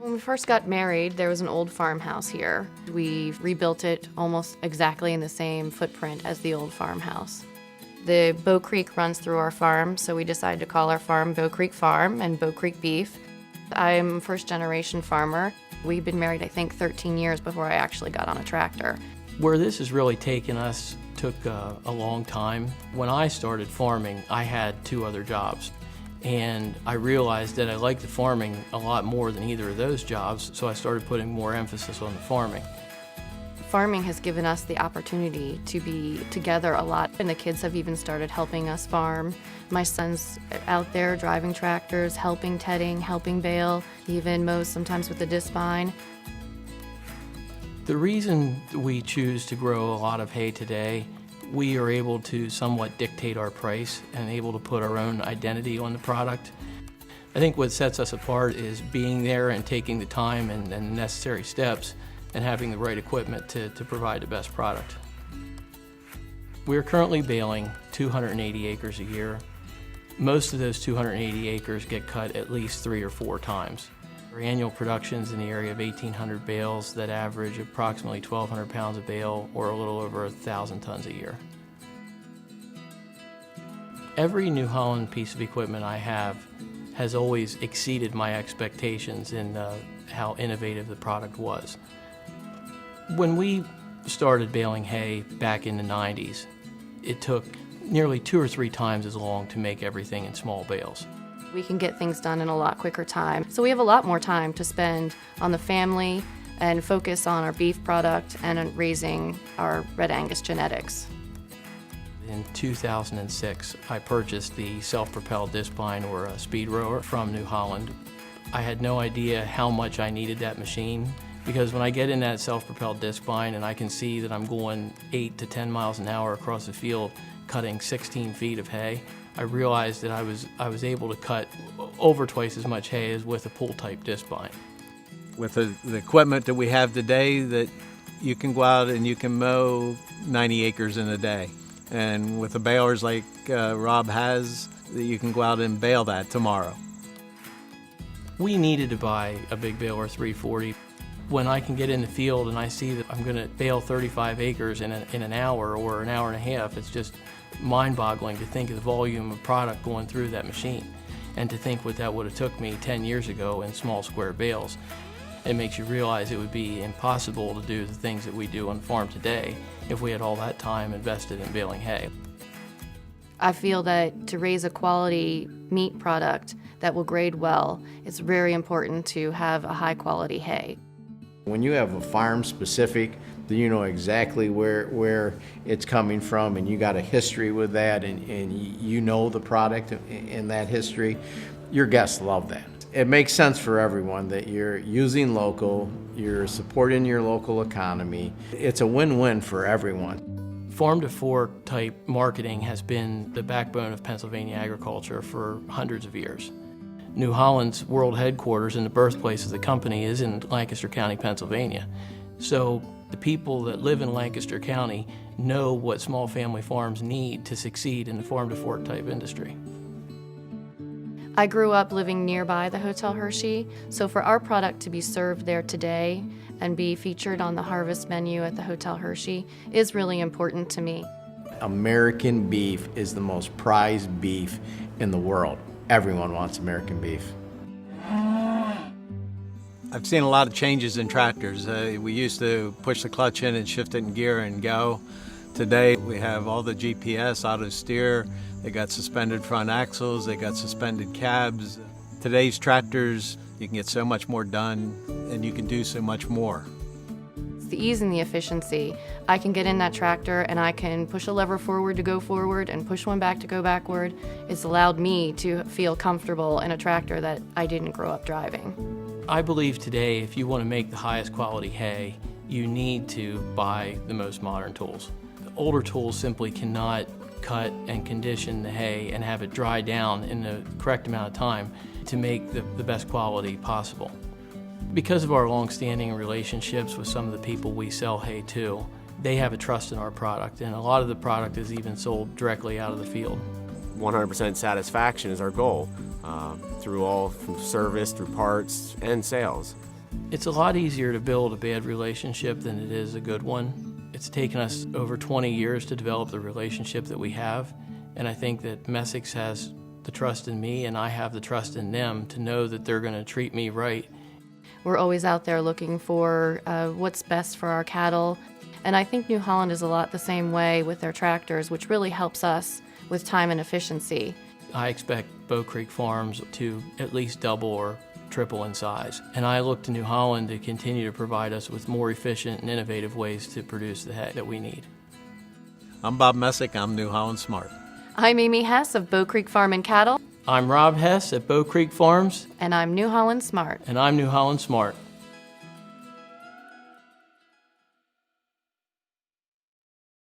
When we first got married, there was an old farmhouse here. We rebuilt it almost exactly in the same footprint as the old farmhouse. The Bow Creek runs through our farm, so we decided to call our farm Bow Creek Farm and Bow Creek Beef. I'm a first-generation farmer. We've been married, I think, 13 years before I actually got on a tractor. Where this has really taken us took a long time. When I started farming, I had 2 other jobs. And I realized that I liked the farming a lot more than either of those jobs, so I started putting more emphasis on the farming. Farming has given us the opportunity to be together a lot, and the kids have even started helping us farm. My son's out there driving tractors, helping tedding, helping bale. He even mows sometimes with the discbine. The reason we choose to grow a lot of hay today, we are able to somewhat dictate our price and able to put our own identity on the product. I think what sets us apart is being there and taking the time and the necessary steps and having the right equipment to provide the best product. We're currently baling 280 acres a year. Most of those 280 acres get cut at least 3 or 4 times. Our annual production's in the area of 1,800 bales that average approximately 1,200 pounds a bale, or a little over 1,000 tons a year. Every New Holland piece of equipment I have has always exceeded my expectations in how innovative the product was. When we started baling hay back in the 90s, it took nearly 2 or 3 times as long to make everything in small bales. We can get things done in a lot quicker time. So we have a lot more time to spend on the family and focus on our beef product and on raising our Red Angus genetics. In 2006, I purchased the self-propelled discbine, or a speed rower, from New Holland. I had no idea how much I needed that machine, because when I get in that self-propelled discbine and I can see that I'm going 8 to 10 miles an hour across the field cutting 16 feet of hay, I realized that I was able to cut over twice as much hay as with a pull-type discbine. With the equipment that we have today, that you can go out and you can mow 90 acres in a day. And with the balers like Rob has, you can go out and bale that tomorrow. We needed to buy a big baler 340. When I can get in the field and I see that I'm going to bale 35 acres in an hour or an hour and a half, it's just mind-boggling to think of the volume of product going through that machine, and to think what that would have took me 10 years ago in small square bales. It makes you realize it would be impossible to do the things that we do on the farm today if we had all that time invested in baling hay. I feel that to raise a quality meat product that will grade well, it's very important to have a high-quality hay. When you have a farm-specific, then you know exactly where it's coming from, and you got a history with that, and you know the product in that history. Your guests love that. It makes sense for everyone that you're using local, you're supporting your local economy. It's a win-win for everyone. Farm-to-fork type marketing has been the backbone of Pennsylvania agriculture for hundreds of years. New Holland's world headquarters and the birthplace of the company is in Lancaster County, Pennsylvania. So the people that live in Lancaster County know what small family farms need to succeed in the farm-to-fork type industry. I grew up living nearby the Hotel Hershey, so for our product to be served there today and be featured on the harvest menu at the Hotel Hershey is really important to me. American beef is the most prized beef in the world. Everyone wants American beef. I've seen a lot of changes in tractors. We used to push the clutch in and shift it in gear and go. Today we have all the GPS, auto steer. They got suspended front axles, they got suspended cabs. Today's tractors, you can get so much more done and you can do so much more. It's the ease and the efficiency. I can get in that tractor and I can push a lever forward to go forward and push one back to go backward. It's allowed me to feel comfortable in a tractor that I didn't grow up driving. I believe today, if you want to make the highest quality hay, you need to buy the most modern tools. The older tools simply cannot cut and condition the hay and have it dry down in the correct amount of time to make the best quality possible. Because of our long-standing relationships with some of the people we sell hay to, they have a trust in our product, and a lot of the product is even sold directly out of the field. 100% satisfaction is our goal, through all from service, through parts, and sales. It's a lot easier to build a bad relationship than it is a good one. It's taken us over 20 years to develop the relationship that we have, and I think that Messick has the trust in me and I have the trust in them to know that they're going to treat me right. We're always out there looking for what's best for our cattle, and I think New Holland is a lot the same way with their tractors, which really helps us with time and efficiency. I expect Bow Creek Farms to at least double or triple in size, and I look to New Holland to continue to provide us with more efficient and innovative ways to produce the hay that we need. I'm Bob Messick. I'm New Holland Smart. I'm Amy Hess of Bow Creek Farm and Cattle. I'm Rob Hess at Bow Creek Farms. And I'm New Holland Smart. And I'm New Holland Smart.